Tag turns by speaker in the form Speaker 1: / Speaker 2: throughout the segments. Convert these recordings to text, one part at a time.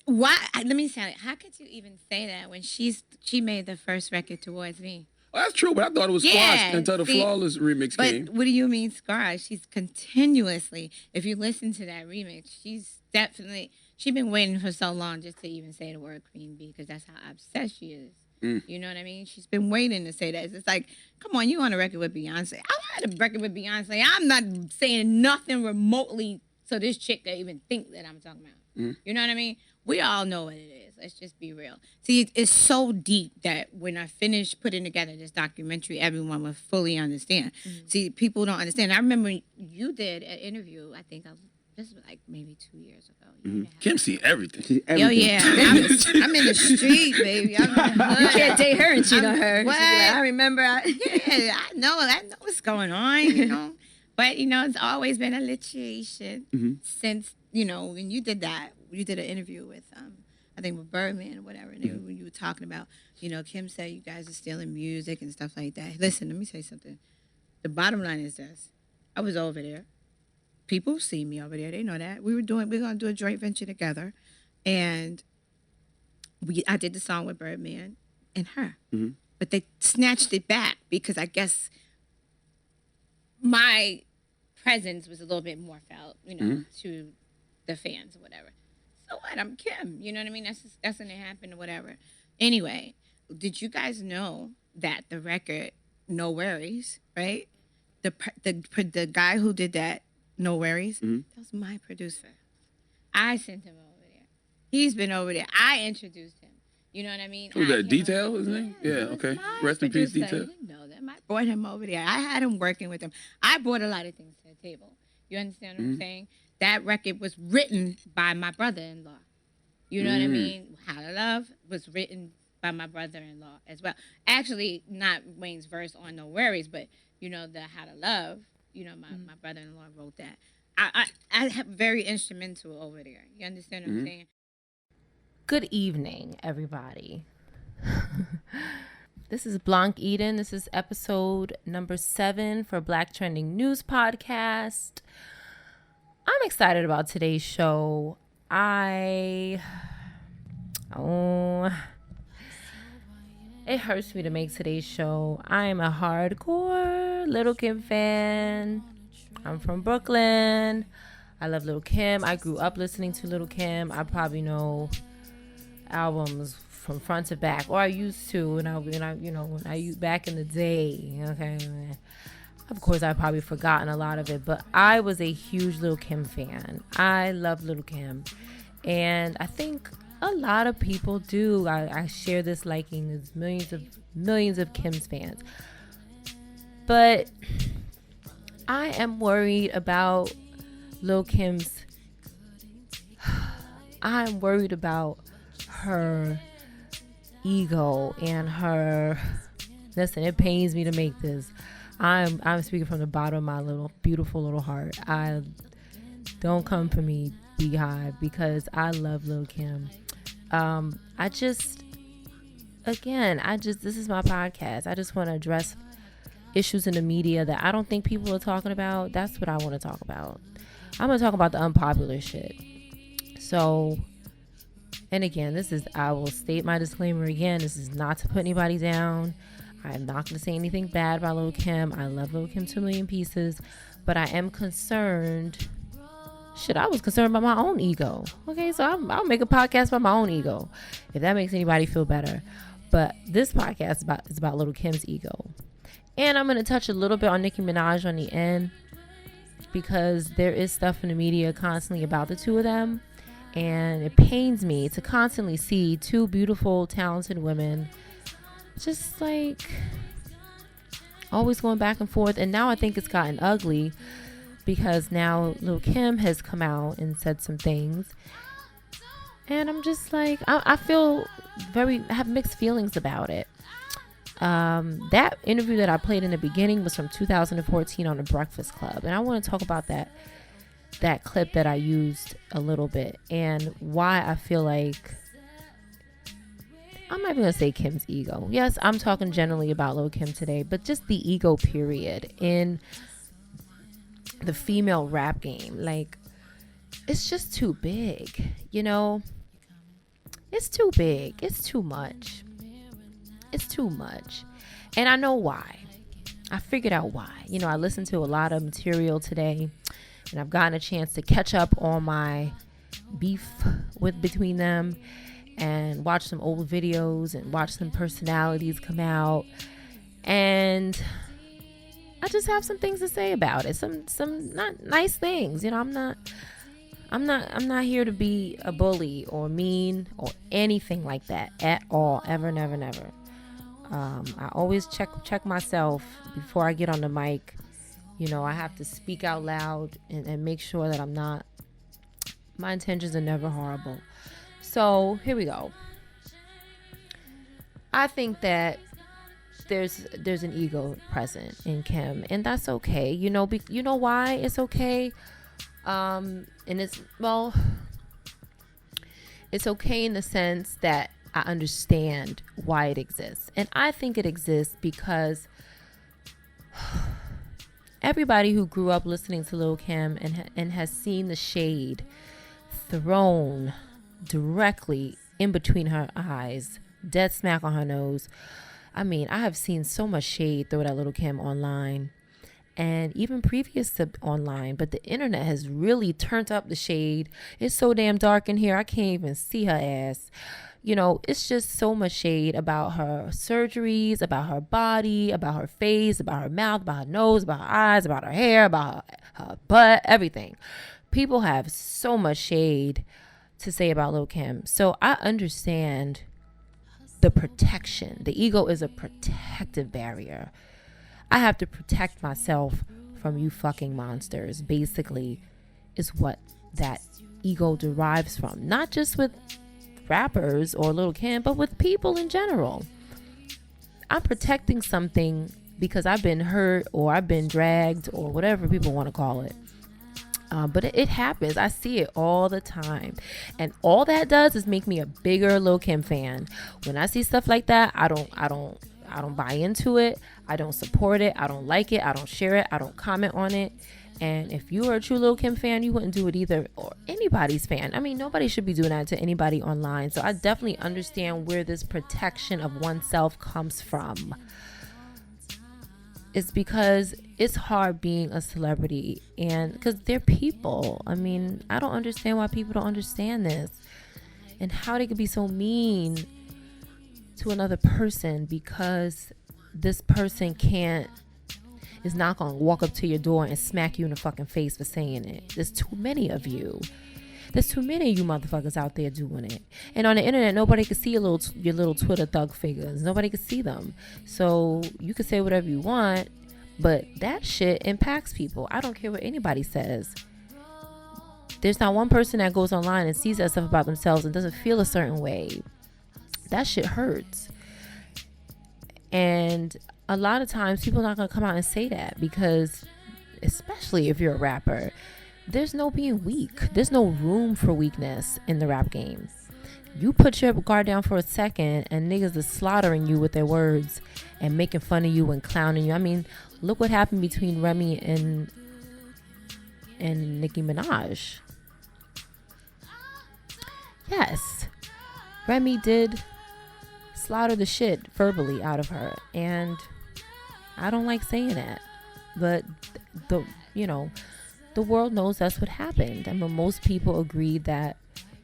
Speaker 1: Why? Let me tell you. How could you even say that when she made the first record towards me?
Speaker 2: Well, that's true, but I thought it was squashed until the Flawless remix came.
Speaker 1: But what do you mean squashed? She's continuously, if you listen to that remix, she's been waiting for so long just to even say the word Queen Bee, because that's how obsessed she is. You know what I mean? She's been waiting to say that. It's like, come on, you on a record with Beyonce. I had a record with Beyonce. I'm not saying nothing remotely so this chick could even think that I'm talking about. You know what I mean? We all know what it is. Let's just be real. See, it's so deep that when I finish putting together this documentary, everyone will fully understand. See, people don't understand. I remember you did an interview, I think this was like maybe 2 years ago.
Speaker 2: Kim see everything.
Speaker 1: Oh, yeah. I'm in the street, baby. I'm in the hood.
Speaker 3: You can't date her and cheat on her.
Speaker 1: What?
Speaker 3: Like, I remember.
Speaker 1: Yeah, I know what's going on, you know. But, you know, it's always been a litigation since, you know, when you did that. You did an interview with, I think with Birdman or whatever, and when you were talking about, you know, Kim said you guys are stealing music and stuff like that. Listen, let me say something. The bottom line is this. I was over there. People see me over there. They know that. We're going to do a joint venture together. And I did the song with Birdman and her. But they snatched it back because I guess my presence was a little bit more felt, you know, to the fans or whatever. So what? I'm Kim. You know what I mean? That's when it happened or whatever. Anyway, did you guys know that the record No Worries, right? The guy who did that No Worries, that was my producer. I sent him over there. He's been over there. I introduced him. You know what I mean?
Speaker 2: Who's that? Detail, his name? Yeah, okay. Rest in peace, Detail.
Speaker 1: You didn't know them. I brought him over there. I had him working with him. I brought a lot of things to the table. You understand what I'm saying? That record was written by my brother-in-law. You know what I mean? How to Love was written by my brother-in-law as well. Actually, not Wayne's verse on No Worries, but, you know, the How to Love, you know, my brother-in-law wrote that. I have very instrumental over there. You understand what I'm saying?
Speaker 4: Good evening, everybody. This is Blanche Eden. This is episode number 7 for Black Trending News Podcast. I'm excited about today's show. It hurts me to make today's show. I am a hardcore Lil' Kim fan. I'm from Brooklyn. I love Lil' Kim. I grew up listening to Lil' Kim. I probably know albums from front to back, or I used to, when I back in the day. Okay. Of course, I've probably forgotten a lot of it, but I was a huge Lil' Kim fan. I love Lil' Kim. And I think a lot of people do. I share this liking. There's millions of Kim's fans. But I am worried about Lil' Kim's... I'm worried about her ego and her... Listen, it pains me to make this. I'm speaking from the bottom of my little beautiful little heart. Don't come for me, Beehive, because I love Lil' Kim. This is my podcast. I just want to address issues in the media that I don't think people are talking about. That's what I want to talk about. I'm going to talk about the unpopular shit. So, and again, I will state my disclaimer again. This is not to put anybody down. I'm not going to say anything bad about Lil' Kim. I love Lil' Kim to a million pieces. But I am concerned. I was concerned about my own ego. Okay, so I'll make a podcast about my own ego, if that makes anybody feel better. But this podcast is about Lil' Kim's ego. And I'm going to touch a little bit on Nicki Minaj on the end, because there is stuff in the media constantly about the two of them. And it pains me to constantly see two beautiful, talented women just like always going back and forth. And now I think it's gotten ugly, because now Lil' Kim has come out and said some things, and I'm just like, I have mixed feelings about it. That interview that I played in the beginning was from 2014 on The Breakfast Club, and I want to talk about that clip that I used a little bit, and why I feel like, I'm not even going to say Kim's ego. Yes, I'm talking generally about Lil' Kim today, but just the ego period in the female rap game. Like, it's just too big, it's too big. It's too much. It's too much. And I know why. I figured out why. I listened to a lot of material today, and I've gotten a chance to catch up on my beef between them, and watch some old videos and watch some personalities come out. And I just have some things to say about it. Some not nice things. I'm not here to be a bully or mean or anything like that at all. Ever, never, never. I always check myself before I get on the mic. I have to speak out loud and make sure that my intentions are never horrible. So here we go. I think that there's an ego present in Kim, and that's okay. You know why it's okay? And it's okay in the sense that I understand why it exists. And I think it exists because everybody who grew up listening to Lil' Kim and has seen the shade thrown directly in between her eyes, dead smack on her nose. I mean, I have seen so much shade thrown at Lil' Kim online, and even previous to online, but the internet has really turned up the shade. It's so damn dark in here, I can't even see her ass. It's just so much shade about her surgeries, about her body, about her face, about her mouth, about her nose, about her eyes, about her hair, about her butt, everything. People have so much shade to say about Lil' Kim. So I understand the protection. The ego is a protective barrier. I have to protect myself from you fucking monsters, basically, is what that ego derives from. Not just with rappers or Lil' Kim, but with people in general. I'm protecting something because I've been hurt or I've been dragged or whatever people want to call it. But it happens. I see it all the time. And all that does is make me a bigger Lil' Kim fan. When I see stuff like that, I don't buy into it. I don't support it. I don't like it. I don't share it. I don't comment on it. And if you are a true Lil' Kim fan, you wouldn't do it either, or anybody's fan. I mean, nobody should be doing that to anybody online. So I definitely understand where this protection of oneself comes from. It's because it's hard being a celebrity, and because they're people. I mean, I don't understand why people don't understand this and how they could be so mean to another person because this person is not gonna walk up to your door and smack you in the fucking face for saying it. There's too many of you. There's too many of you motherfuckers out there doing it. And on the internet, nobody can see your little Twitter thug figures. Nobody can see them. So you can say whatever you want, but that shit impacts people. I don't care what anybody says. There's not one person that goes online and sees that stuff about themselves and doesn't feel a certain way. That shit hurts. And a lot of times people are not going to come out and say that because, especially if you're a rapper, there's no being weak. There's no room for weakness in the rap game. You put your guard down for a second and niggas is slaughtering you with their words and making fun of you and clowning you. I mean, look what happened between Remy and Nicki Minaj. Yes, Remy did slaughter the shit verbally out of her, and I don't like saying that, but the world knows that's what happened. I mean, most people agreed that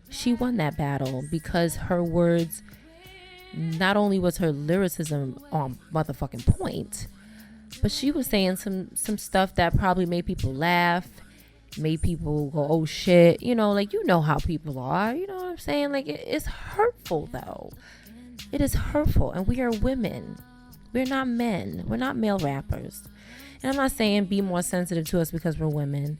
Speaker 4: she won that battle because her words, not only was her lyricism on motherfucking point, but she was saying some stuff that probably made people laugh, made people go, oh shit, how people are, you know what I'm saying? Like, it's hurtful though. It is hurtful, and we are women. We're not men. We're not male rappers. And I'm not saying be more sensitive to us because we're women.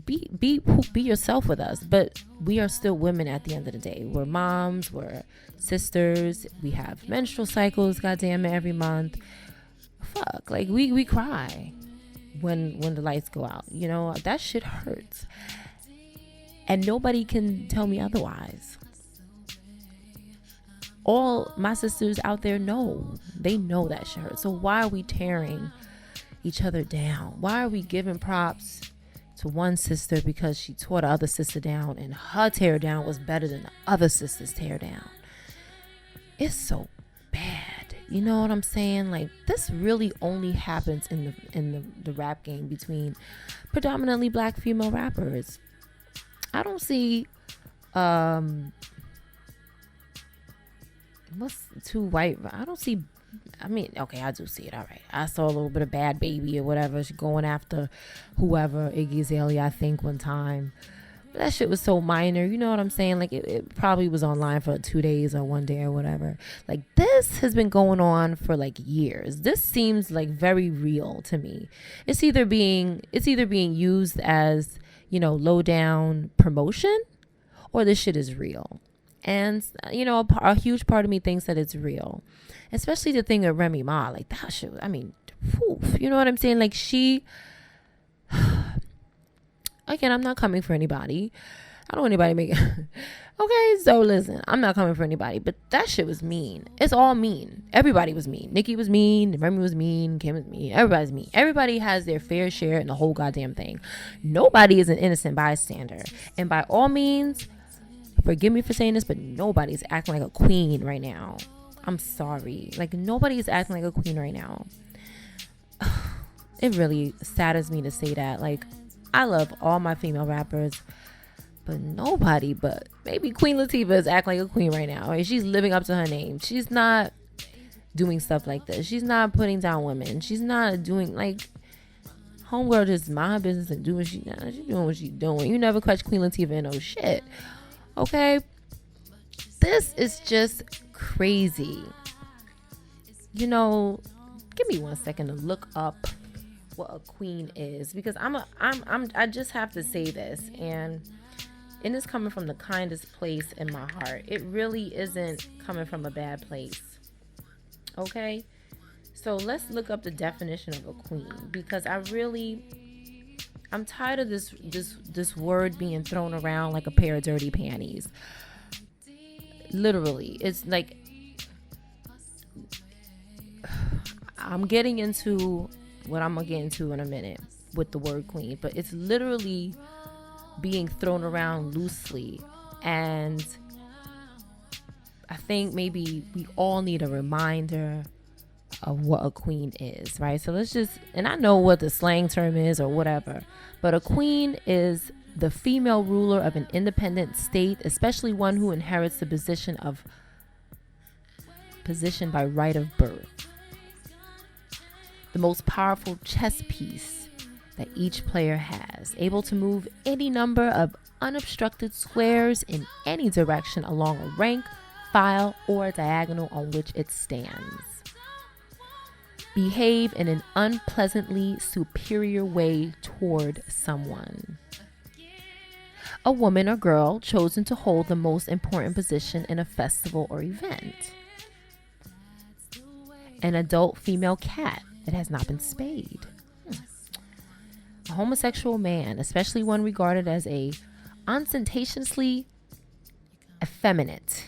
Speaker 4: Be yourself with us, but we are still women at the end of the day. We're moms, we're sisters, we have menstrual cycles, goddamn it, every month. Fuck, like we cry when the lights go out. That shit hurts. And nobody can tell me otherwise. All my sisters out there know. They know that shit hurts. So why are we tearing each other down? Why are we giving props to one sister because she tore the other sister down, and her tear down was better than the other sister's tear down. It's so bad. You know what I'm saying? Like, this really only happens in the rap game between predominantly black female rappers. I don't see what's two white. I don't see. I mean, okay, I do see it. All right, I saw a little bit of Bad Baby or whatever. She going after whoever, Iggy Azalea, I think, one time. But that shit was so minor. You know what I'm saying? Like, it probably was online for 2 days or 1 day or whatever. Like, this has been going on for like years. This seems like very real to me. It's either being used as, you know, low down promotion, or this shit is real. And, you know, a huge part of me thinks that it's real. Especially the thing with Remy Ma. Like, that shit, I mean, whew, you know what I'm saying? Like, she... Again, I'm not coming for anybody. I don't want anybody make it. Okay, so listen, I'm not coming for anybody. But that shit was mean. It's all mean. Everybody was mean. Nicki was mean. Remy was mean. Kim was mean. Everybody's mean. Everybody has their fair share in the whole goddamn thing. Nobody is an innocent bystander. And by all means... Forgive me for saying this, but nobody's acting like a queen right now. I'm sorry. Like, nobody's acting like a queen right now. It really saddens me to say that. Like, I love all my female rappers, but nobody but maybe Queen Latifah is acting like a queen right now. Right? She's living up to her name. She's not doing stuff like this. She's not putting down women. She's not doing, like... Homegirl just mind her business and do what she's doing what she's doing. You never catch Queen Latifah in no shit. Okay, this is just crazy. You know, give me 1 second to look up what a queen is, because I just have to say this, and it's coming from the kindest place in my heart. It really isn't coming from a bad place. Okay, so let's look up the definition of a queen, because I'm tired of this word being thrown around like a pair of dirty panties. Literally, it's like, I'm getting into what I'm gonna get into in a minute with the word queen, but it's literally being thrown around loosely, and I think maybe we all need a reminder of what a queen is, right? So let's just, and I know what the slang term is or whatever, but a queen is the female ruler of an independent state, especially one who inherits the position by right of birth. The most powerful chess piece that each player has, able to move any number of unobstructed squares in any direction along a rank, file, or diagonal on which it stands. Behave in an unpleasantly superior way toward someone. A woman or girl chosen to hold the most important position in a festival or event. An adult female cat that has not been spayed. A homosexual man, especially one regarded as a ostentatiously effeminate.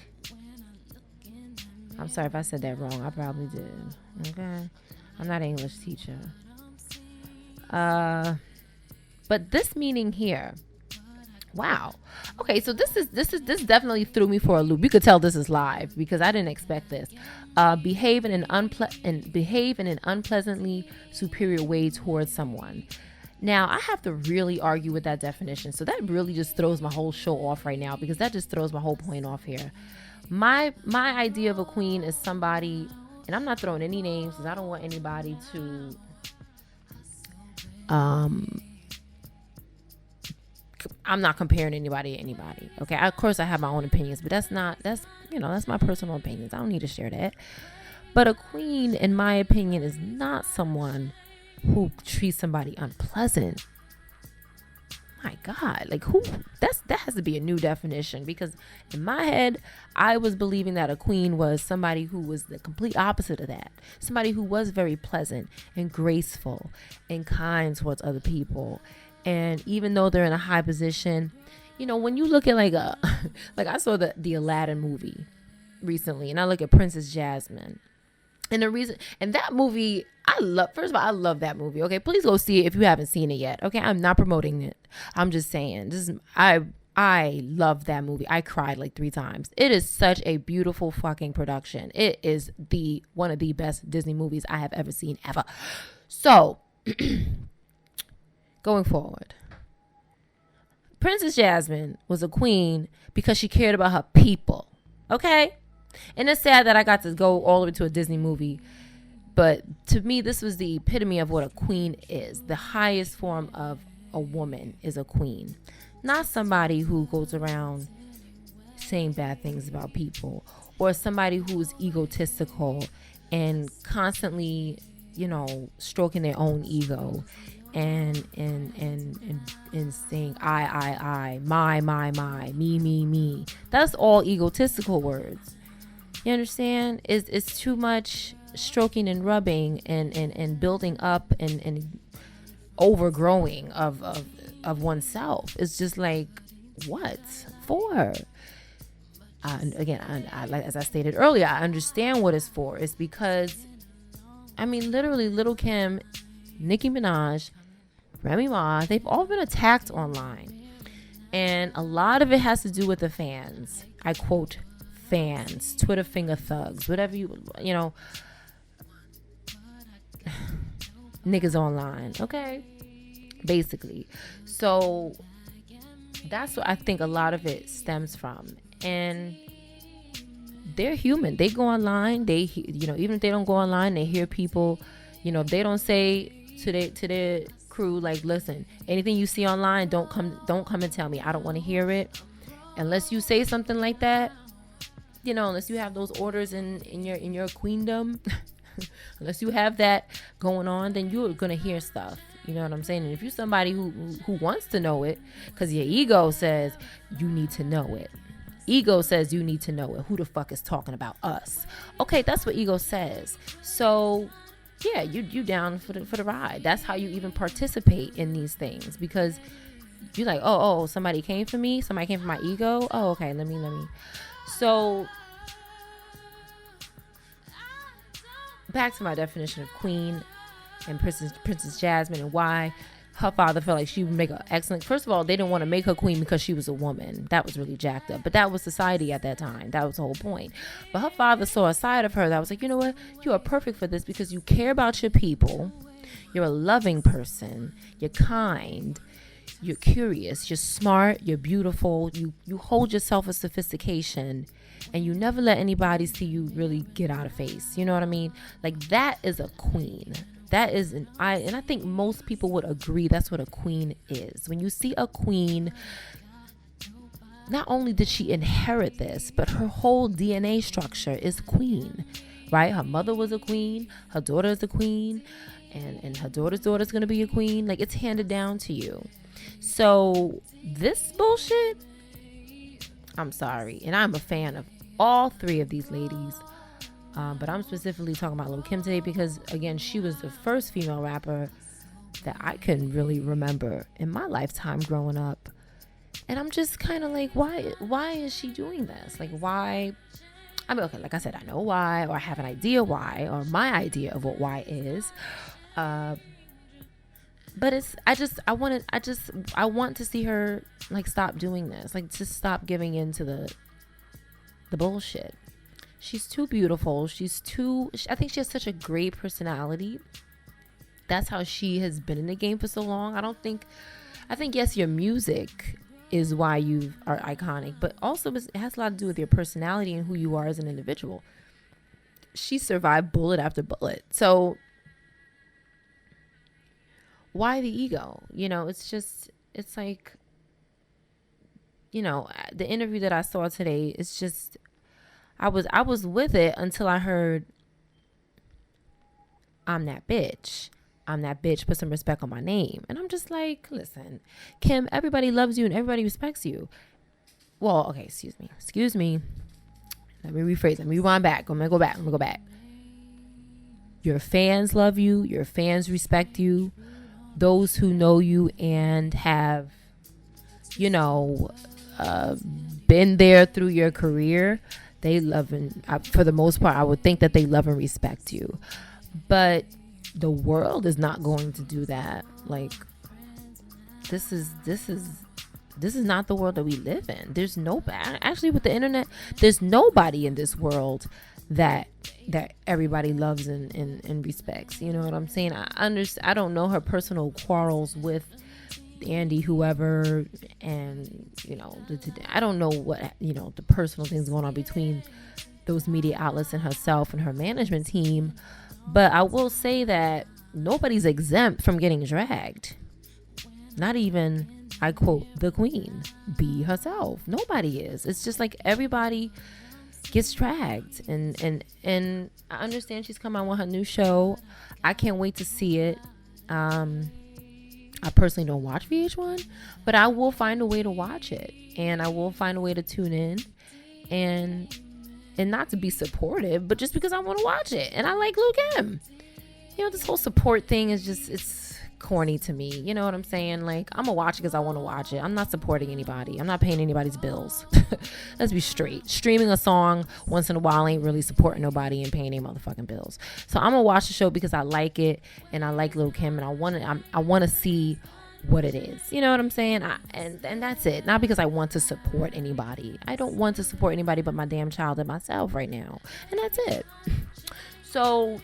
Speaker 4: I'm sorry if I said that wrong. I probably did. Okay. I'm not an English teacher. But this meaning here, wow. Okay, so this definitely threw me for a loop. You could tell this is live because I didn't expect this. Behave in an unpleasantly superior way towards someone. Now, I have to really argue with that definition. So that really just throws my whole show off right now, because that just throws my whole point off here. My idea of a queen is somebody, and I'm not throwing any names because I don't want anybody to I'm not comparing anybody to anybody. Okay, of course I have my own opinions, but that's my personal opinions. I don't need to share that. But a queen, in my opinion, is not someone who treats somebody unpleasant. My God, like who? That has to be a new definition, because in my head, I was believing that a queen was somebody who was the complete opposite of that. Somebody who was very pleasant and graceful and kind towards other people. And even though they're in a high position, you know, when you look at like I saw the Aladdin movie recently, and I look at Princess Jasmine. And the reason, and that movie, first of all, I love that movie. Okay, please go see it if you haven't seen it yet. Okay, I'm not promoting it. I'm just saying, I love that movie. I cried like 3 times. It is such a beautiful fucking production. It is one of the best Disney movies I have ever seen ever. So, going forward, Princess Jasmine was a queen because she cared about her people. Okay? And it's sad that I got to go all the way to a Disney movie. But to me, this was the epitome of what a queen is. The highest form of a woman is a queen. Not somebody who goes around saying bad things about people. Or somebody who's egotistical and constantly, stroking their own ego. And saying I, my, me. That's all egotistical words. You understand? It's too much stroking and rubbing and building up and overgrowing of oneself. It's just like, what for? Again, like as I stated earlier, I understand what it's for. It's because, literally, Lil' Kim, Nicki Minaj, Remy Ma, they've all been attacked online. And a lot of it has to do with the fans. I quote, fans, Twitter finger thugs, whatever niggas online, okay? Basically. So that's what I think a lot of it stems from. And they're human. They go online, even if they don't go online, they hear people, if they don't say to their crew, like, listen, anything you see online, don't come and tell me. I don't want to hear it. Unless you say something like that, unless you have those orders in your queendom, unless you have that going on, then you're gonna hear stuff. You know what I'm saying? And if you're somebody who wants to know it, because your ego says you need to know it. Ego says you need to know it. Who the fuck is talking about us? Okay, that's what ego says. So yeah, you down for the ride. That's how you even participate in these things, because you're like, oh, somebody came for me. Somebody came for my ego. Oh, okay, let me. So back to my definition of queen and Princess Jasmine, and why her father felt like she would make an excellent. First of all, they didn't want to make her queen because she was a woman. That was really jacked up. But that was society at that time. That was the whole point. But her father saw a side of her that was like, you know what? You are perfect for this because you care about your people. You're a loving person. You're kind. You're curious. You're smart. You're beautiful. You hold yourself with sophistication. And you never let anybody see you really get out of face. You know what I mean? Like, that is a queen. That is and I think most people would agree that's what a queen is. When you see a queen, not only did she inherit this, but her whole DNA structure is queen, right? Her mother was a queen, her daughter is a queen, and her daughter's daughter is going to be a queen. Like, it's handed down to you. So this bullshit, I'm sorry. And I'm a fan of all 3 of these ladies. But I'm specifically talking about Lil' Kim today because, again, she was the first female rapper that I can really remember in my lifetime growing up. And I'm just kind of like, why is she doing this? Like, why? Okay, like I said, I know why, or I have an idea why, or my idea of what why is. But I want to see her, like, stop doing this. Like, just stop giving in to the bullshit. She's too beautiful. I think she has such a great personality. That's how she has been in the game for so long. I think, yes, your music is why you are iconic, but also it has a lot to do with your personality and who you are as an individual. She survived bullet after bullet. So why the ego? It's like, the interview that I saw today, it's just, I was with it until I heard, I'm that bitch, put some respect on my name. And I'm just like, listen, Kim, everybody loves you and everybody respects you. Well, okay, excuse me. Let me rephrase. Let me rewind back. I'm going to go back. Your fans love you. Your fans respect you. Those who know you and have, been there through your career, They love and for the most part, I would think that they love and respect you. But the world is not going to do that. Like, this is not the world that we live in. There's nobody, actually, with the internet, there's nobody in this world that everybody loves and respects. You know what I'm saying? I don't know her personal quarrels with Andy, whoever, and I don't know what the personal things going on between those media outlets and herself and her management team. But I will say that nobody's exempt from getting dragged. Not even, I quote, the queen bee herself. Nobody is. It's just like everybody gets dragged, and I understand she's coming out with her new show. I can't wait to see it. I personally don't watch VH1, but I will find a way to watch it, and I will find a way to tune in, and not to be supportive, but just because I want to watch it, and I like Lil Kim. This whole support thing is just, it's corny to me. You know what I'm saying? Like, I'm gonna watch it because I want to watch it. I'm not supporting anybody. I'm not paying anybody's bills. Let's be straight. Streaming a song once in a while ain't really supporting nobody and paying any motherfucking bills. So I'm gonna watch the show because I like it and I like Lil Kim, and I want to see what it is. You know what I'm saying? And that's it. Not because I want to support anybody. I don't want to support anybody but my damn child and myself right now. And that's it. So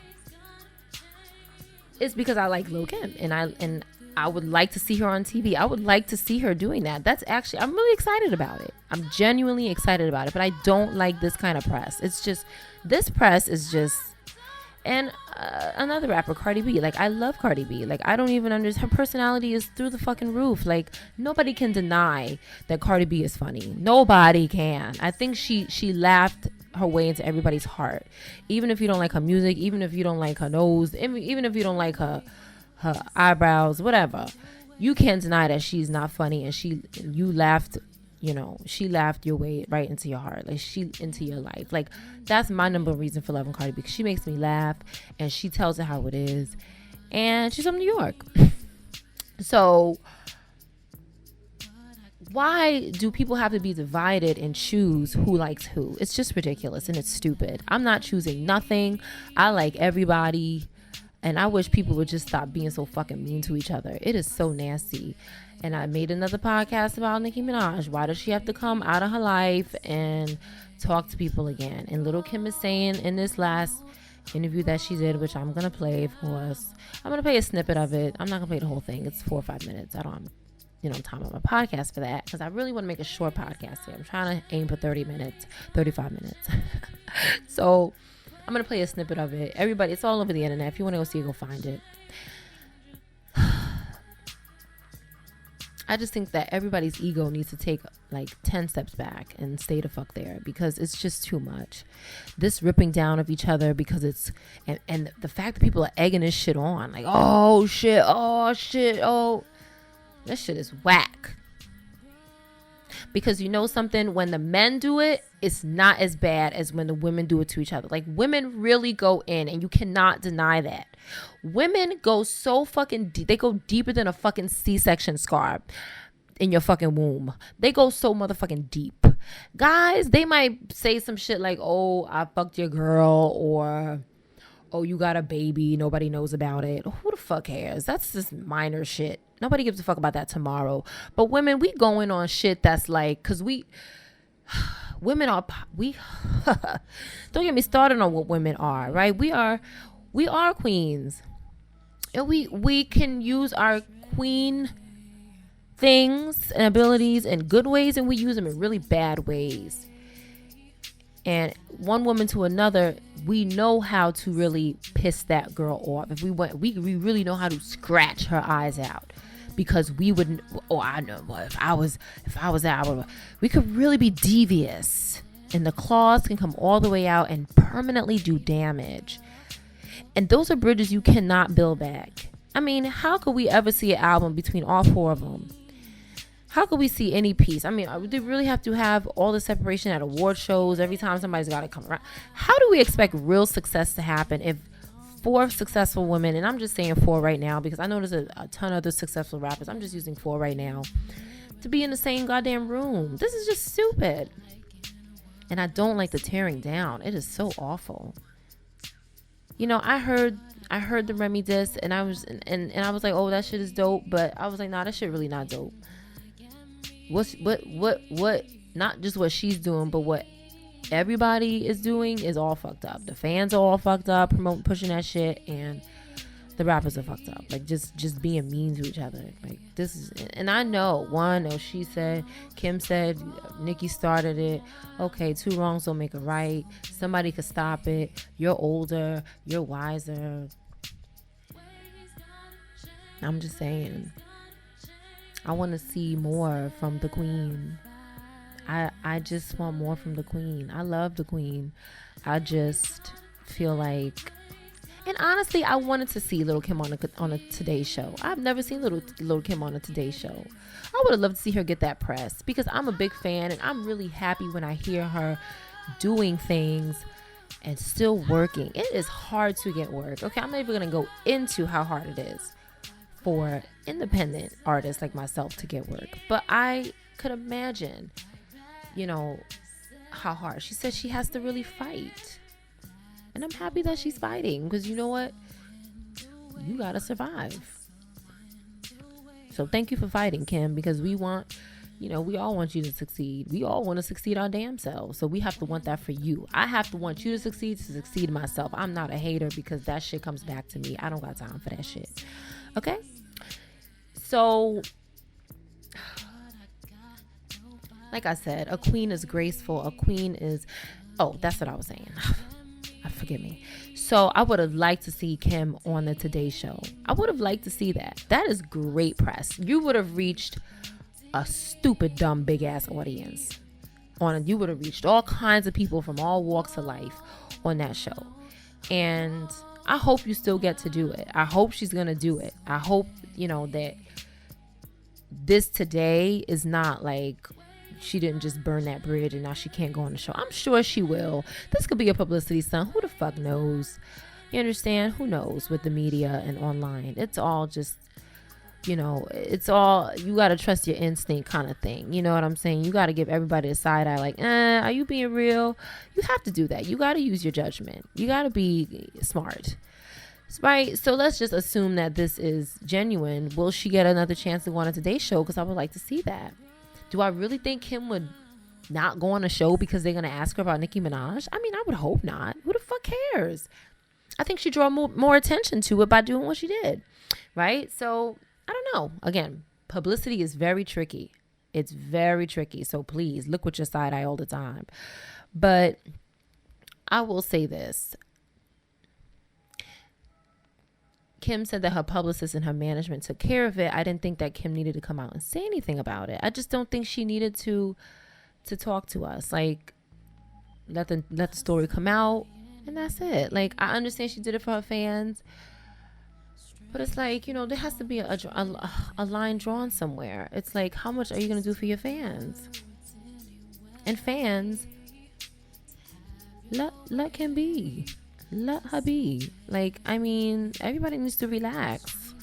Speaker 4: it's because I like Lil Kim, and I would like to see her on TV. I would like to see her doing that. That's actually, I'm really excited about it. I'm genuinely excited about it, but I don't like this kind of press. It's just, this press is just, and another rapper, Cardi B. Like, I love Cardi B. Like, I don't even understand. Her personality is through the fucking roof. Like, nobody can deny that Cardi B is funny. Nobody can. I think she laughed her way into everybody's heart. Even if you don't like her music, even if you don't like her nose, even if you don't like her eyebrows, whatever, you can't deny that she's not funny, and you laughed. She laughed your way right into your heart, like into your life. Like, that's my number one reason for loving Cardi B, because she makes me laugh and she tells it how it is, and she's from New York. So why do people have to be divided and choose who likes who? It's just ridiculous and it's stupid. I'm not choosing nothing. I like everybody, and I wish people would just stop being so fucking mean to each other. It is so nasty. And I made another podcast about Nicki Minaj. Why does she have to come out of her life and talk to people again? And Lil Kim is saying in this last interview that she did, which I'm going to play, of course. I'm going to play a snippet of it. I'm not going to play the whole thing. It's 4 or 5 minutes. I don't have time on my podcast for that, because I really want to make a short podcast here. I'm trying to aim for 30 minutes, 35 minutes. So I'm going to play a snippet of it. Everybody, it's all over the internet. If you want to go see it, go find it. I just think that everybody's ego needs to take like 10 steps back and stay the fuck there, because it's just too much. This ripping down of each other because it's, and the fact that people are egging this shit on, like, oh shit, that shit is whack. Because something, when the men do it, it's not as bad as when the women do it to each other. Like, women really go in, and you cannot deny that. Women go so fucking deep. They go deeper than a fucking C-section scar in your fucking womb. They go so motherfucking deep. Guys, they might say some shit like, oh, I fucked your girl, or oh, you got a baby, nobody knows about it. Who the fuck cares? That's just minor shit. Nobody gives a fuck about that tomorrow. But women, we going on shit that's like, because women are, don't get me started on what women are, right? We are queens. And we can use our queen things and abilities in good ways, and we use them in really bad ways. And one woman to another, we know how to really piss that girl off. If we really know how to scratch her eyes out, because we wouldn't. Oh, I know. If I was that, we could really be devious, and the claws can come all the way out and permanently do damage. And those are bridges you cannot build back. I mean, how could we ever see an album between all 4 of them? How could we see any peace? I mean, do we really have to have all the separation at award shows every time somebody's got to come around? How do we expect real success to happen if 4 successful women, and I'm just saying 4 right now because I know there's a ton of other successful rappers, I'm just using 4 right now, to be in the same goddamn room? This is just stupid. And I don't like the tearing down. It is so awful. You know, I heard the Remy diss, and I was and I was like, oh, that shit is dope. But I was like, nah, that shit really not dope. What? Not just what she's doing, but what everybody is doing is all fucked up. The fans are all fucked up, pushing that shit, and the rappers are fucked up. Like just being mean to each other. Like this is, and I know she said, Kim said, Nicki started it. Okay, 2 wrongs don't make a right. Somebody could stop it. You're older. You're wiser. I'm just saying. I want to see more from the queen. I just want more from the queen. I love the queen. I just feel like, and honestly, I wanted to see Little Kim on a Today Show. I've never seen Little Kim on a Today Show. I would have loved to see her get that press because I'm a big fan, and I'm really happy when I hear her doing things and still working. It is hard to get work. Okay, I'm not even gonna go into how hard it is for independent artists like myself to get work, but I could imagine, how hard. She said she has to really fight, and I'm happy that she's fighting because you know what, you gotta survive. So thank you for fighting, Kim, because we want, we all want you to succeed. We all want to succeed our damn selves, so we have to want that for you. I have to want you to succeed myself. I'm not a hater because that shit comes back to me. I don't got time for that shit. Okay, so like I said, a queen is graceful. A queen is, that's what I was saying. Forgive me. So I would have liked to see Kim on the Today Show. I would have liked to see that. That is great press. You would have reached a stupid, dumb, big ass audience. You would have reached all kinds of people from all walks of life on that show. And I hope you still get to do it. I hope she's going to do it. I hope, that this today is not like she didn't just burn that bridge and now she can't go on the show. I'm sure she will. This could be a publicity stunt. Who the fuck knows? You understand? Who knows with the media and online? It's all just, it's all, you got to trust your instinct kind of thing. You know what I'm saying? You got to give everybody a side eye like, are you being real? You have to do that. You got to use your judgment. You got to be smart. Right? So let's just assume that this is genuine. Will she get another chance to go on a Today Show? Because I would like to see that. Do I really think Kim would not go on a show because they're going to ask her about Nicki Minaj? I mean, I would hope not. Who the fuck cares? I think she drew more attention to it by doing what she did. Right? So, I don't know. Again, publicity is very tricky. It's very tricky. So, please, look with your side eye all the time. But I will say this. Kim said that her publicist and her management took care of it. I didn't think that Kim needed to come out and say anything about it. I just don't think she needed to talk to us. Like, let the story come out, and that's it. Like, I understand she did it for her fans, but it's like, there has to be a line drawn somewhere. It's like, how much are you gonna do for your fans? And fans, let Kim be. Let her be. Like, I mean, everybody needs to relax.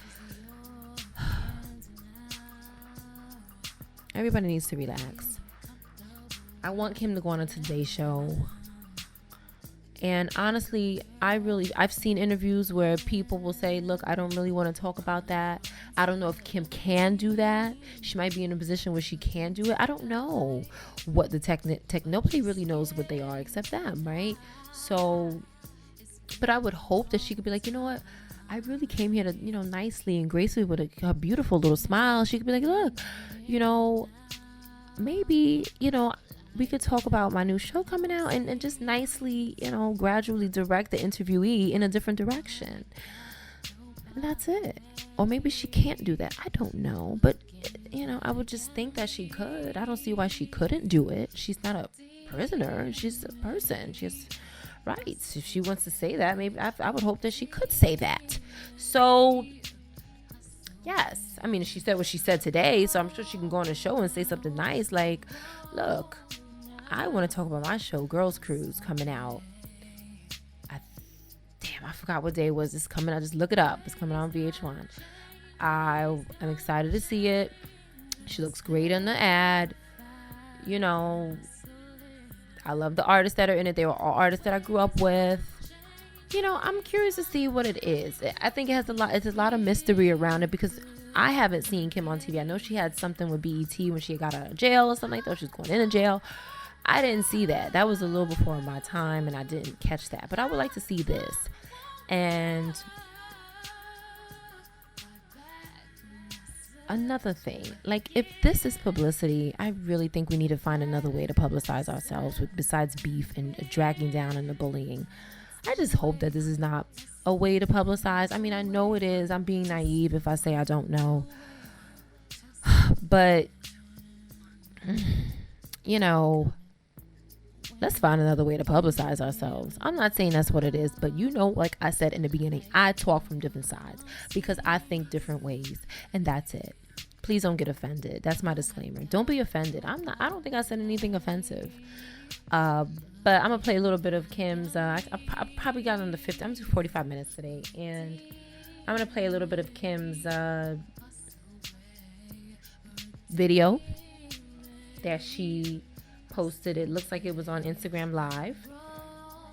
Speaker 4: Everybody needs to relax. I want Kim to go on a Today Show. And honestly, I've seen interviews where people will say, look, I don't really want to talk about that. I don't know if Kim can do that. She might be in a position where she can do it. I don't know what the nobody really knows what they are except them, right? So, but I would hope that she could be like, you know what? I really came here to, nicely and gracefully with a beautiful little smile. She could be like, look, maybe, we could talk about my new show coming out and just nicely, gradually direct the interviewee in a different direction. And that's it. Or maybe she can't do that. I don't know. But, I would just think that she could. I don't see why she couldn't do it. She's not a prisoner. She's a person. She has rights. If she wants to say that, maybe I would hope that she could say that. So, yes. I mean, she said what she said today, so I'm sure she can go on a show and say something nice like, look, I want to talk about my show, Girls Cruise, coming out. I forgot what day it was. It's coming out. Just look it up. It's coming out on VH1. I'm excited to see it. She looks great in the ad. I love the artists that are in it. They were all artists that I grew up with. You know, I'm curious to see what it is. I think it's a lot of mystery around it because I haven't seen Kim on TV. I know she had something with BET when she got out of jail or something like that. She was going into jail. I didn't see that. That was a little before my time, and I didn't catch that. But I would like to see this. And another thing, like, if this is publicity, I really think we need to find another way to publicize ourselves besides beef and dragging down and the bullying. I just hope that this is not a way to publicize. I mean, I know it is. I'm being naive if I say I don't know. But, you know, let's find another way to publicize ourselves. I'm not saying that's what it is, but you know, like I said in the beginning, I talk from different sides because I think different ways, and that's it. Please don't get offended. That's my disclaimer. Don't be offended. I don't think I said anything offensive. But I'm gonna play a little bit of Kim's. I probably got on the 50. I'm doing 45 minutes today, and I'm gonna play a little bit of Kim's video that she posted. It looks like it was on Instagram Live.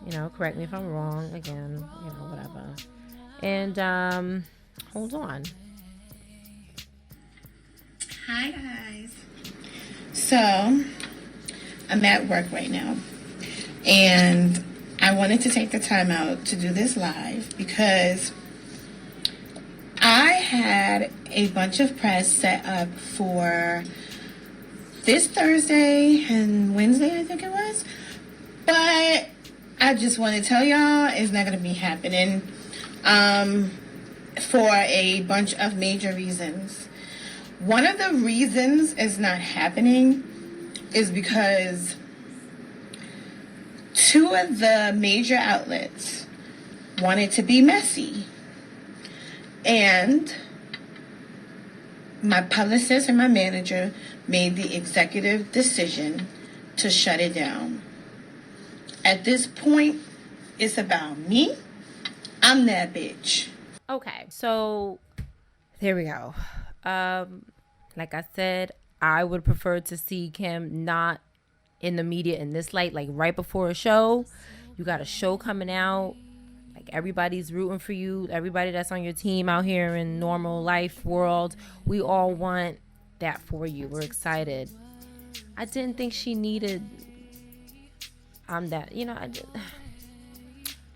Speaker 4: You know, correct me if I'm wrong. Again, you know, whatever. And hold on.
Speaker 5: Hi guys. So I'm at work right now, and I wanted to take the time out to do this live because I had a bunch of press set up for this Thursday and Wednesday, I think it was. But I just want to tell y'all it's not going to be happening for a bunch of major reasons. One of the reasons it's not happening is because two of the major outlets wanted to be messy. And my publicist and my manager made the executive decision to shut it down. At this point, it's about me. I'm that bitch.
Speaker 4: Okay, so there we go. Like I said, I would prefer to see Kim not in the media in this light, like right before a show. You got a show coming out. Like, everybody's rooting for you. Everybody that's on your team out here in normal life world, we all want that for you. We're excited. I didn't think she needed that, you know.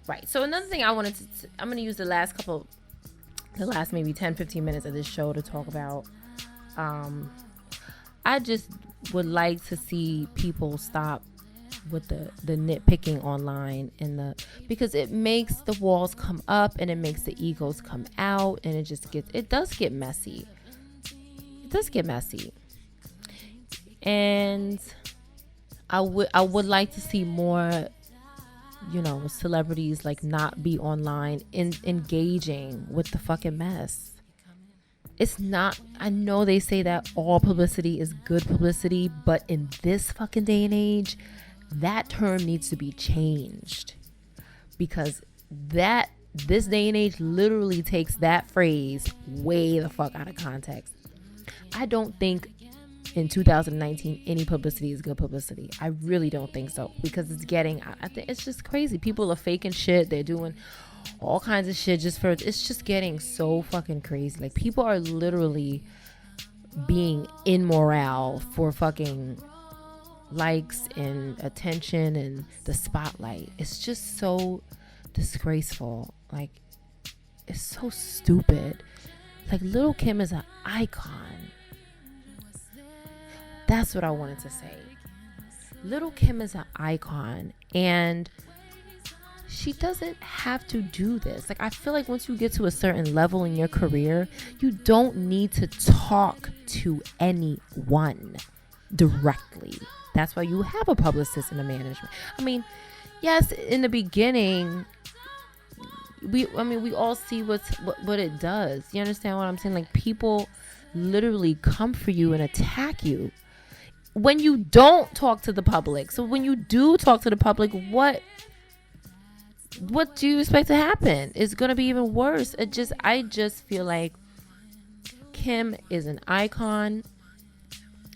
Speaker 4: Right. So another thing I wanted to, I'm going to use the last maybe 10-15 minutes of this show to talk about. I just would like to see people stop with the nitpicking online because it makes the walls come up and it makes the egos come out, and it does get messy. It does get messy. And I would like to see more, you know, celebrities like not be online engaging with the fucking mess. It's not, I know they say that all publicity is good publicity, but in this fucking day and age, that term needs to be changed, because this day and age literally takes that phrase way the fuck out of context. I don't think in 2019 any publicity is good publicity. I really don't think so, because I think it's just crazy. People are faking shit. They're doing all kinds of shit it's just getting so fucking crazy. Like, people are literally being immoral for fucking likes and attention and the spotlight. It's just so disgraceful. Like, it's so stupid. Like, Lil' Kim is an icon. That's what I wanted to say. Lil' Kim is an icon, and she doesn't have to do this. Like, I feel like once you get to a certain level in your career, you don't need to talk to anyone directly. That's why you have a publicist and a management. I mean, yes, in the beginning, we all see what it does. You understand what I'm saying? Like, people literally come for you and attack you when you don't talk to the public. So when you do talk to the public, what do you expect to happen? It's gonna be even worse. I just feel like Kim is an icon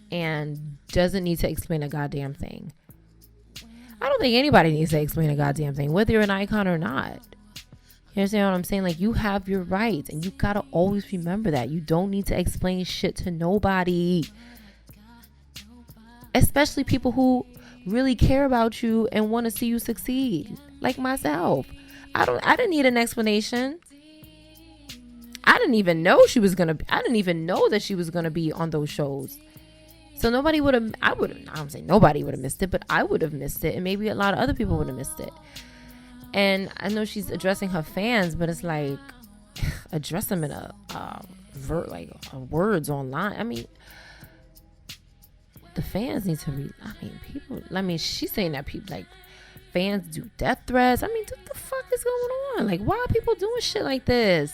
Speaker 4: and doesn't need to explain a goddamn thing. I don't think anybody needs to explain a goddamn thing, whether you're an icon or not. You understand what I'm saying? Like, you have your rights, and you gotta always remember that. You don't need to explain shit to nobody. Especially people who really care about you and want to see you succeed. Like myself. I didn't need an explanation. I didn't even know that she was gonna be on those shows. So nobody would have, I don't say nobody would have missed it, but I would have missed it, and maybe a lot of other people would have missed it. And I know she's addressing her fans, but it's like, address them in words online. I mean, the fans need to read. She's saying that people, like, fans do death threats. I mean, what the fuck is going on? Like, why are people doing shit like this?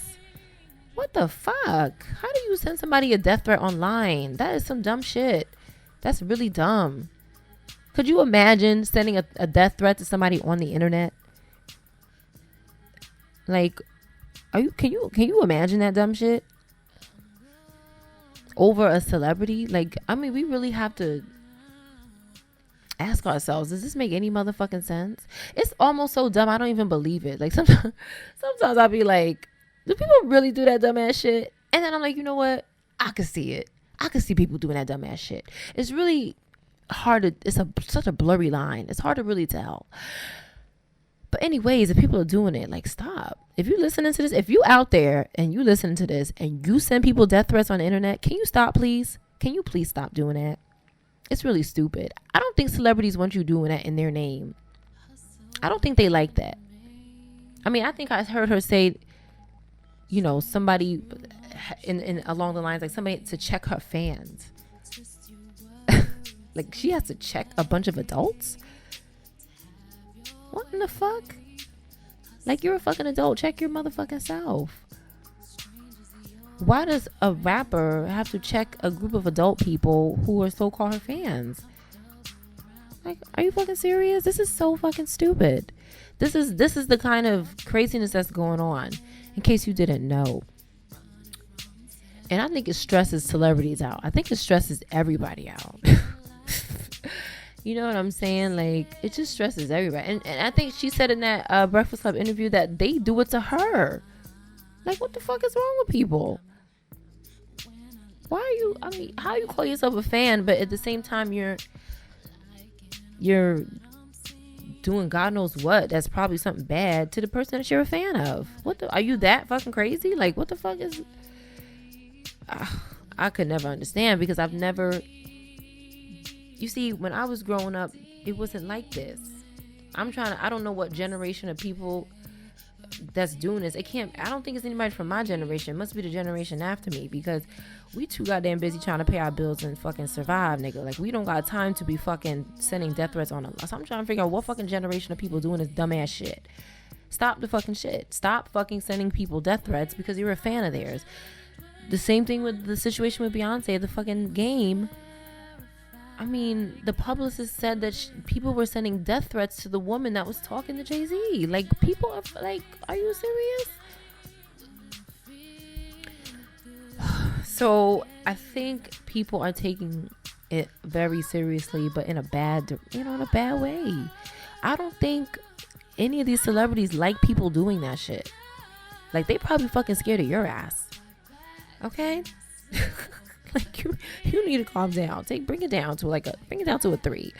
Speaker 4: What the fuck? How do you send somebody a death threat online? That is some dumb shit. That's really dumb. Could you imagine sending a death threat to somebody on the internet? Like, can you imagine that dumb shit? Over a celebrity? Like, I mean, we really have to ask ourselves, does this make any motherfucking sense? It's almost so dumb I don't even believe it. Like, sometimes I'll be like, do people really do that dumbass shit? And then I'm like, you know what? I could see it. I could see people doing that dumbass shit. It's really hard to, such a blurry line. It's hard to really tell. But anyways, if people are doing it, like, stop. If you're listening to this, if you out there and you listening to this and you send people death threats on the internet, can you stop, please? Can you please stop doing that? It's really stupid. I don't think celebrities want you doing that in their name. I don't think they like that. I mean, I think I heard her say, you know, somebody in along the lines, like, somebody to check her fans. Like, she has to check a bunch of adults? What in the fuck? Like, you're a fucking adult. Check your motherfucking self. Why does a rapper have to check a group of adult people who are so-called her fans? Like, are you fucking serious? This is so fucking stupid. This is the kind of craziness that's going on, in case you didn't know. And I think it stresses celebrities out. I think it stresses everybody out. You know what I'm saying? Like, it just stresses everybody. And I think she said in that Breakfast Club interview that they do it to her. Like, what the fuck is wrong with people? Why are you, I mean, how you call yourself a fan, but at the same time you're doing God knows what, that's probably something bad to the person that you're a fan of. Are you that fucking crazy? Like, what the fuck is, I could never understand, because I've never, you see, when I was growing up, it wasn't like this. I don't know what generation of people that's doing this. I don't think it's anybody from my generation. It must be the generation after me, because we too goddamn busy trying to pay our bills and fucking survive, nigga. Like, we don't got time to be fucking sending death threats on us. So I'm trying to figure out what fucking generation of people doing this dumbass shit. Stop the fucking shit. Stop fucking sending people death threats because you're a fan of theirs. The same thing with the situation with Beyonce, the fucking game. I mean, the publicist said that people were sending death threats to the woman that was talking to Jay-Z. Like, people are like, are you serious? So I think people are taking it very seriously, but in a bad way. I don't think any of these celebrities like people doing that shit. Like, they probably fucking scared of your ass. Okay? Like, you need to calm down. Bring it down to a 3.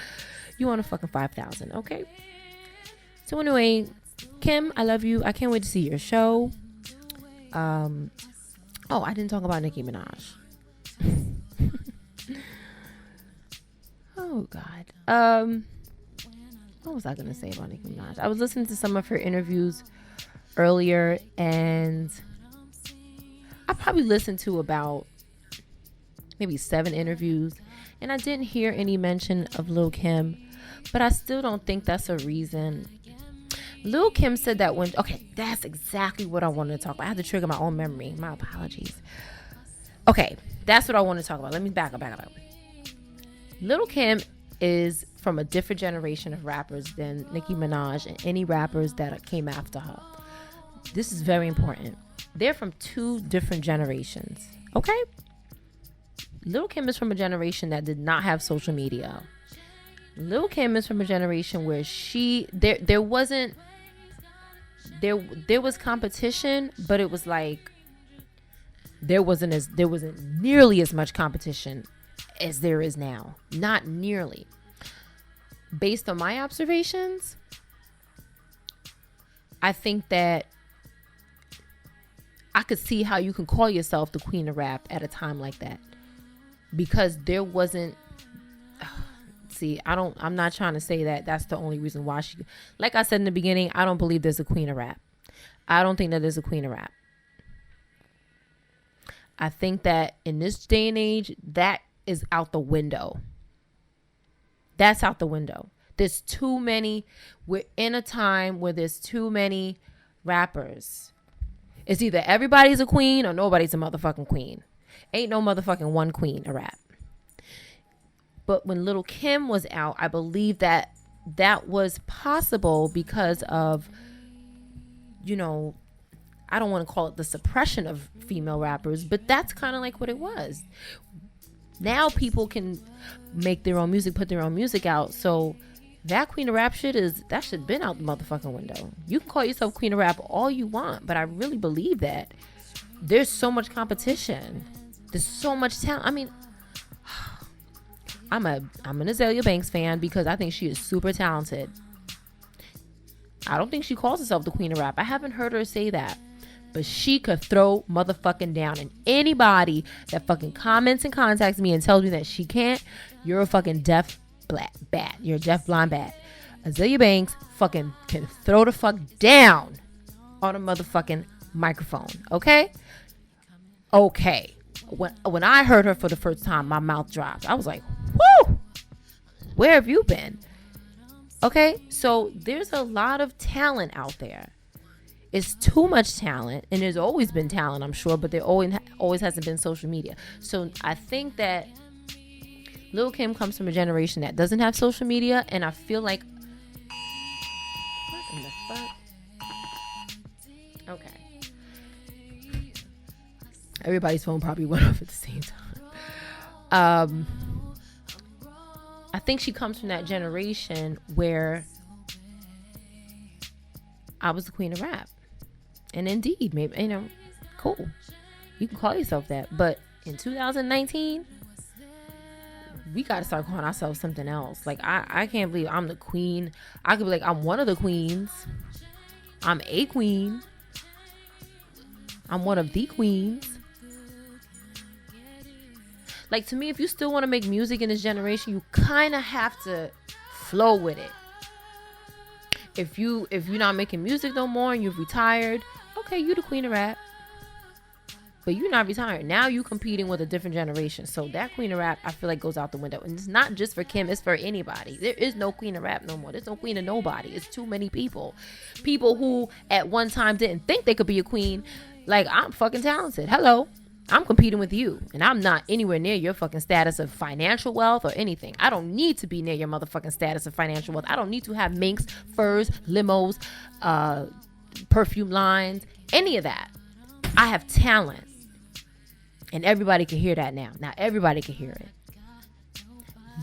Speaker 4: You want a fucking 5,000, okay? So anyway, Kim, I love you. I can't wait to see your show. I didn't talk about Nicki Minaj. Oh God. What was I gonna say about Nicki Minaj? I was listening to some of her interviews earlier, and I probably listened to about maybe 7 interviews, and I didn't hear any mention of Lil' Kim, but I still don't think that's a reason. Lil' Kim said that that's exactly what I wanted to talk about. I had to trigger my own memory. My apologies. Okay, that's what I want to talk about. Let me back up. Lil' Kim is from a different generation of rappers than Nicki Minaj and any rappers that came after her. This is very important. They're from 2 different generations, okay? Lil' Kim is from a generation that did not have social media. Lil Kim is from a generation where there was competition, but it was like there wasn't nearly as much competition as there is now. Not nearly. Based on my observations, I think that I could see how you can call yourself the queen of rap at a time like that, because there wasn't. See, I'm not trying to say that that's the only reason why she. Like I said in the beginning, I don't believe there's a queen of rap. I don't think that there's a queen of rap. I think that in this day and age, that is out the window. That's out the window. There's too many. We're in a time where there's too many rappers. It's either everybody's a queen or nobody's a motherfucking queen. Ain't no motherfucking one queen of rap. But when Lil Kim was out, I believe that was possible because of, you know, I don't want to call it the suppression of female rappers, but that's kind of like what it was. Now people can make their own music, put their own music out. So that queen of rap shit been out the motherfucking window. You can call yourself queen of rap all you want, but I really believe that there's so much competition. There's so much talent. I mean, I'm an Azalea Banks fan because I think she is super talented. I don't think she calls herself the queen of rap. I haven't heard her say that. But she could throw motherfucking down. And anybody that fucking comments and contacts me and tells me that she can't, you're a fucking deaf bat. You're a deaf blind bat. Azalea Banks fucking can throw the fuck down on a motherfucking microphone. Okay? Okay. When I heard her for the first time, my mouth dropped. I was like, whoo! Where have you been? Okay? So there's a lot of talent out there. It's too much talent, and there's always been talent, I'm sure, but there always hasn't been social media. So I think that Lil Kim comes from a generation that doesn't have social media, and I feel like, what in the fuck? Okay. Everybody's phone probably went off at the same time. I think she comes from that generation where I was the queen of rap. And indeed, maybe, you know, cool. You can call yourself that. But in 2019, we got to start calling ourselves something else. Like, I can't believe I'm the queen. I could be like, I'm one of the queens. I'm a queen. I'm one of the queens. Like, to me, if you still want to make music in this generation, you kind of have to flow with it. If you're not making music no more and you've retired, okay, you the queen of rap. But you're not retired. Now you competing with a different generation. So that queen of rap, I feel like, goes out the window. And it's not just for Kim, it's for anybody. There is no queen of rap no more. There's no queen of nobody. It's too many people. People who at one time didn't think they could be a queen. Like, I'm fucking talented. Hello. I'm competing with you, and I'm not anywhere near your fucking status of financial wealth or anything. I don't need to be near your motherfucking status of financial wealth. I don't need to have minks, furs, limos, perfume lines, any of that. I have talent, and everybody can hear that now. Now everybody can hear it.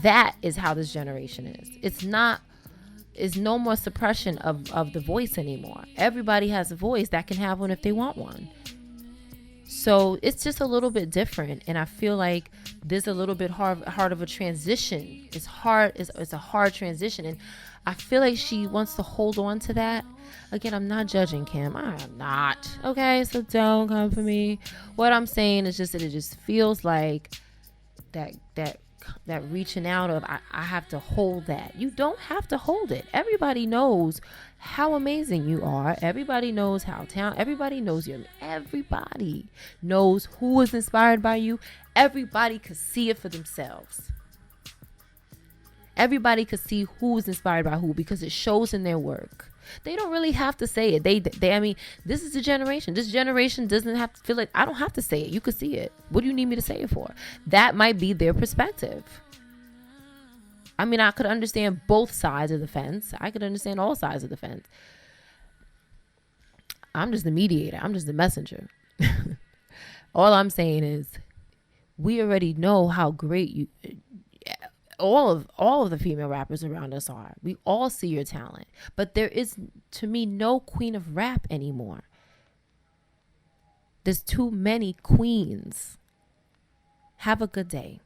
Speaker 4: That is how this generation is. It's no more suppression of the voice anymore. Everybody has a voice that can have one if they want one. So it's just a little bit different, and I feel like there's a little bit hard of a transition. It's hard. It's a hard transition, and I feel like she wants to hold on to that. Again, I'm not judging Kim. I am not. Okay, so don't come for me. What I'm saying is just that it just feels like that reaching out of I have to hold that. You don't have to hold it. Everybody knows how amazing you are. Everybody knows how talented. Everybody knows you. Everybody knows who is inspired by you. Everybody could see it for themselves. Everybody could see who is inspired by who because it shows in their work. They don't really have to say it. They I mean, this is a generation. This generation doesn't have to feel like I don't have to say it. You could see it. What do you need me to say it for? That might be their perspective. I mean, I could understand both sides of the fence. I could understand all sides of the fence. I'm just the mediator. I'm just the messenger. All I'm saying is we already know how great you all of the female rappers around us are. We all see your talent. But there is, to me, no queen of rap anymore. There's too many queens. Have a good day.